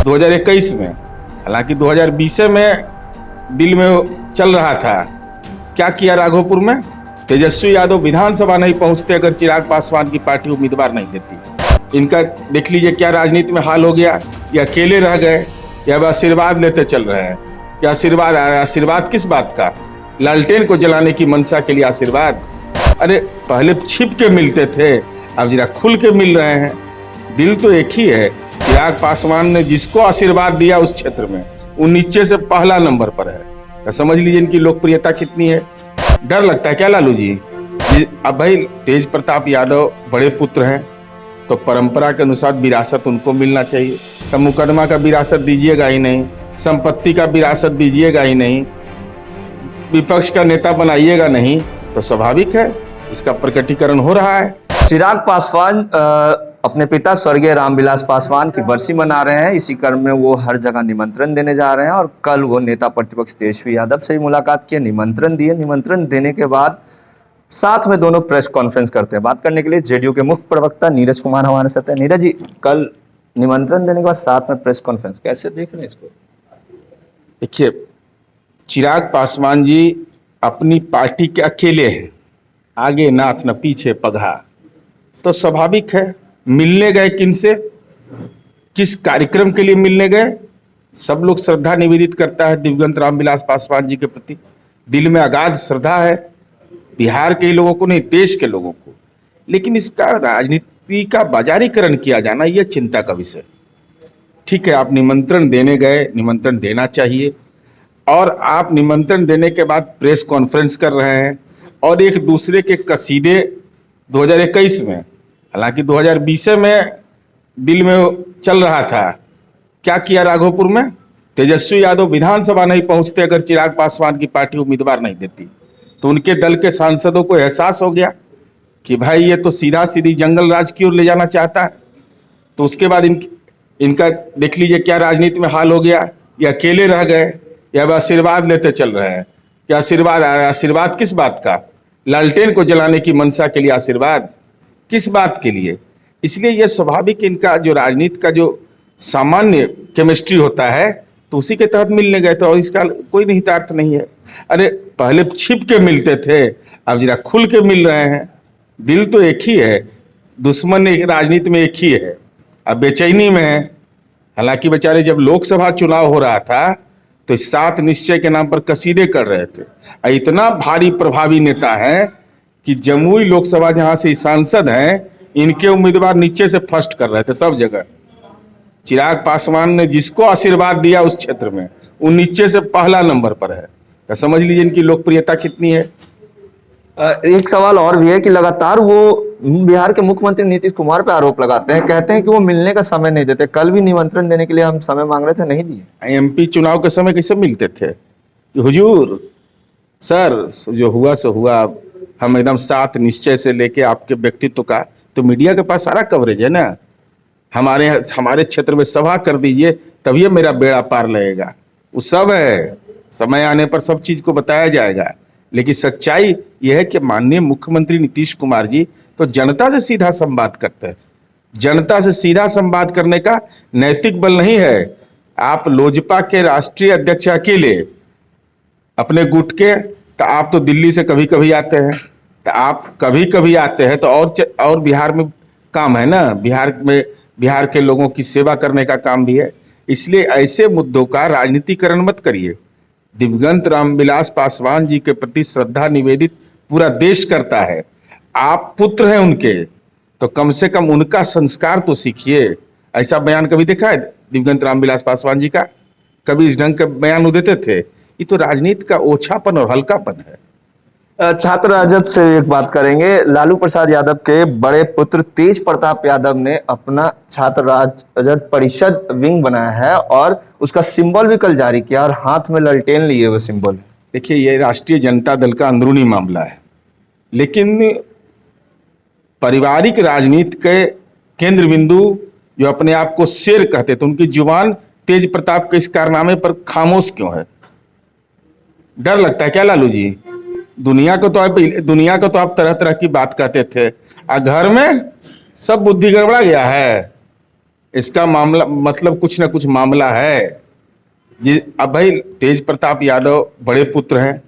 2021 में, हालांकि 2020 में दिल में चल रहा था। क्या किया राघोपुर में? तेजस्वी यादव विधानसभा नहीं पहुंचते अगर चिराग पासवान की पार्टी उम्मीदवार नहीं देती। इनका देख लीजिए क्या राजनीति में हाल हो गया। या अकेले रह गए या वह आशीर्वाद लेते चल रहे हैं। या आशीर्वाद आ रहा है, आशीर्वाद किस बात का? लालटेन को जलाने की मंशा के लिए आशीर्वाद। अरे पहले छिप के मिलते थे, अब जरा खुल के मिल रहे हैं। दिल तो एक ही है। चिराग पासवान ने जिसको आशीर्वाद दिया उस क्षेत्र में, वो नीचे से पहला नंबर पर है। तो समझ लीजिए इनकी लोकप्रियता कितनी है। डर लगता है क्या लालू जी? अब भाई तेज प्रताप यादव बड़े पुत्र हैं, तो परंपरा के अनुसार विरासत उनको मिलना चाहिए। तो मुकदमा का विरासत दीजिएगा ही नहीं, संपत्ति का विरासत दीजिएगा ही नहीं, विपक्ष का नेता बनाइएगा नहीं, तो स्वाभाविक है इसका प्रकटीकरण हो रहा है। चिराग पासवान अपने पिता स्वर्गीय रामविलास पासवान की बरसी मना रहे हैं। इसी क्रम में वो हर जगह निमंत्रण देने जा रहे हैं और कल वो नेता प्रतिपक्ष तेजस्वी यादव से भी मुलाकात किए, निमंत्रण दिए। निमंत्रण देने के बाद साथ में दोनों प्रेस कॉन्फ्रेंस करते हैं। बात करने के लिए जेडीयू के मुख्य प्रवक्ता नीरज कुमार हमारे साथ हैं। नीरज जी, कल निमंत्रण देने के बाद साथ में प्रेस कॉन्फ्रेंस, कैसे देख रहे हैं इसको? देखिए, चिराग पासवान जी अपनी पार्टी के अकेले हैं, आगे नाथ न पीछे पगहा। तो स्वाभाविक है मिलने गए किनसे, किस कार्यक्रम के लिए मिलने गए? सब लोग श्रद्धा निवेदित करता है दिवंगत रामविलास पासवान जी के प्रति। दिल में अगाध श्रद्धा है, बिहार के लोगों को नहीं, देश के लोगों को। लेकिन इसका राजनीति का बाजारीकरण किया जाना यह चिंता का विषय। ठीक है, आप निमंत्रण देने गए, निमंत्रण देना चाहिए, और आप निमंत्रण देने के बाद प्रेस कॉन्फ्रेंस कर रहे हैं और एक दूसरे के कसीदे 2021 में, हालांकि 2020 में दिल में चल रहा था। क्या किया राघोपुर में? तेजस्वी यादव विधानसभा नहीं पहुंचते अगर चिराग पासवान की पार्टी उम्मीदवार नहीं देती। तो उनके दल के सांसदों को एहसास हो गया कि भाई ये तो सीधा सीधी जंगल राज की ओर ले जाना चाहता है। तो उसके बाद इनका देख लीजिए क्या राजनीति में हाल हो गया। या अकेले रह गए या वह आशीर्वाद लेते चल रहे हैं। क्या आशीर्वाद आ रहा है, आशीर्वाद किस बात का? लालटेन को जलाने की मंशा के लिए आशीर्वाद किस बात के लिए? इसलिए यह स्वाभाविक इनका जो राजनीति का जो सामान्य केमिस्ट्री होता है, तो उसी के तहत मिलने गए थे और इसका कोई निहितार्थ नहीं है। अरे पहले छिप के मिलते थे, अब जरा खुल के मिल रहे हैं। दिल तो एक ही है, दुश्मन राजनीति में एक ही है। अब बेचैनी में है। हालांकि बेचारे जब लोकसभा चुनाव हो रहा था तो 7 निश्चय के नाम पर कसीदे कर रहे थे। इतना भारी प्रभावी नेता है कि जमुई लोकसभा जहां से सांसद हैं, इनके उम्मीदवार नीचे से फर्स्ट कर रहे थे सब जगह। चिराग पासवान ने जिसको आशीर्वाद दिया उस क्षेत्र में, वो नीचे से पहला नंबर पर है। तो समझ लीजिए इनकी लोकप्रियता कितनी है। एक सवाल और भी है कि लगातार वो बिहार के मुख्यमंत्री नीतीश कुमार पे आरोप लगाते हैं, कहते हैं कि वो मिलने का समय नहीं देते। कल भी निमंत्रण देने के लिए हम समय मांग रहे थे, नहीं दिए। एमपी चुनाव के समय कैसे मिलते थे कि हुजूर सर जो हुआ सो हुआ, हम एकदम 7 निश्चय से लेके आपके व्यक्तित्व का, तो मीडिया के पास सारा कवरेज है ना। हमारे क्षेत्र में सभा कर दीजिए तभी मेरा बेड़ा पार लगेगा। वो सब है, समय आने पर सब चीज को बताया जाएगा। लेकिन सच्चाई यह है कि माननीय मुख्यमंत्री नीतीश कुमार जी तो जनता से सीधा संवाद करते हैं। जनता से सीधा संवाद करने का नैतिक बल नहीं है। आप लोजपा के राष्ट्रीय अध्यक्ष अकेले अपने गुट के, तो आप तो दिल्ली से कभी कभी आते हैं, तो आप कभी कभी आते हैं तो और बिहार में काम है ना, बिहार के लोगों की सेवा करने का काम भी है। इसलिए ऐसे मुद्दों का राजनीतिकरण मत करिए। दिवंगत रामविलास पासवान जी के प्रति श्रद्धा निवेदित पूरा देश करता है। आप पुत्र हैं उनके, तो कम से कम उनका संस्कार तो सीखिए। ऐसा बयान कभी देखा है दिवंगत रामविलास पासवान जी का? कभी इस ढंग का बयान वो देते थे? ये तो राजनीति का ओछापन और हल्कापन है। छात्र राजद से एक बात करेंगे। लालू प्रसाद यादव के बड़े पुत्र तेज प्रताप यादव ने अपना छात्र राजद परिषद विंग बनाया है और उसका सिंबल भी कल जारी किया और हाथ में ललटेन लिए हुए सिंबल। देखिए, ये राष्ट्रीय जनता दल का अंदरूनी मामला है, लेकिन पारिवारिक राजनीति के केंद्र बिंदु जो अपने आप को शेर कहते थे, उनकी जुबान तेज प्रताप के इस कारनामे पर खामोश क्यों है? डर लगता है क्या लालू जी? दुनिया को तो आप तरह तरह की बात कहते थे, घर में सब बुद्धि गड़बड़ा गया है। इसका मामला मतलब कुछ ना कुछ मामला है। जी, अब भाई तेज प्रताप यादव बड़े पुत्र हैं,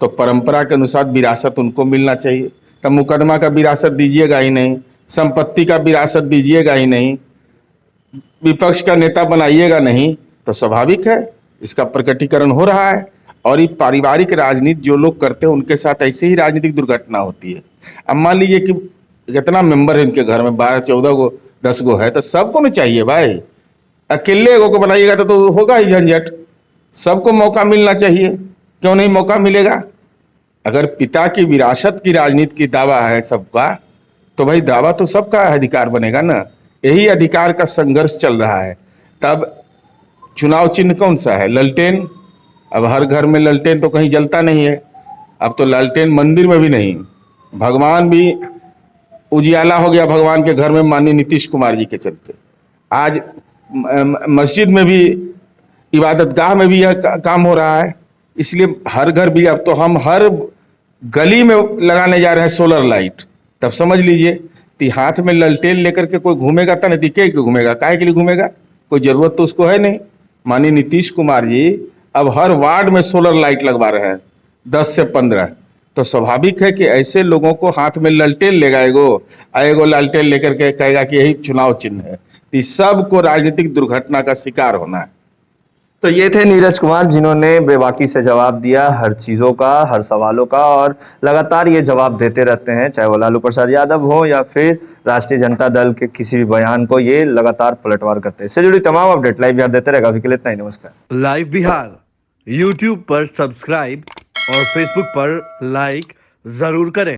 तो परंपरा के अनुसार विरासत उनको मिलना चाहिए। तब मुकदमा का विरासत दीजिएगा ही नहीं, संपत्ति का विरासत दीजिएगा ही नहीं, विपक्ष का नेता बनाइएगा नहीं, तो स्वाभाविक है इसका प्रकटीकरण हो रहा है। और ये पारिवारिक राजनीति जो लोग करते हैं उनके साथ ऐसे ही राजनीतिक दुर्घटना होती है। अब मान लीजिए कि कितना मेंबर है इनके घर में, 12-14 गो 10 गो है, तो सबको नहीं चाहिए भाई। अकेले एगो को बनाइएगा तो होगा ही झंझट। सबको मौका मिलना चाहिए, क्यों नहीं मौका मिलेगा? अगर पिता की विरासत की राजनीति की दावा है सबका, तो भाई दावा तो सबका अधिकार बनेगा ना। यही अधिकार का संघर्ष चल रहा है। तब चुनाव चिन्ह कौन सा है? ललटेन। अब हर घर में ललटेन तो कहीं जलता नहीं है। अब तो ललटेन मंदिर में भी नहीं, भगवान भी उजियाला हो गया भगवान के घर में माननीय नीतीश कुमार जी के चलते। आज मस्जिद में भी, इबादतगाह में भी यह काम हो रहा है। इसलिए हर घर भी, अब तो हम हर गली में लगाने जा रहे हैं सोलर लाइट। तब समझ लीजिए कि हाथ में ललटेन लेकर के कोई घूमेगा तो नहीं दिखे कि घूमेगा, काहे के लिए घूमेगा? कोई जरूरत तो उसको है नहीं। माननीय नीतीश कुमार जी अब हर वार्ड में सोलर लाइट लगवा रहे हैं, 10 से 15। तो स्वाभाविक है कि ऐसे लोगों को हाथ में ललटेन लेगा एगो लालटेन लेकर के कहेगा कि यही चुनाव चिन्ह है। इस सबको राजनीतिक दुर्घटना का शिकार होना है। तो ये थे नीरज कुमार, जिन्होंने बेबाकी से जवाब दिया हर चीज़ों का, हर सवालों का, और लगातार ये जवाब देते रहते हैं, चाहे वो लालू प्रसाद यादव हो या फिर राष्ट्रीय जनता दल के किसी भी बयान को ये लगातार पलटवार करते हैं। इससे जुड़ी तमाम अपडेट लाइव बिहार देते रहेगा। अभी के लिए इतना ही, नमस्कार। लाइव बिहार यूट्यूब पर सब्सक्राइब और फेसबुक पर लाइक जरूर करें।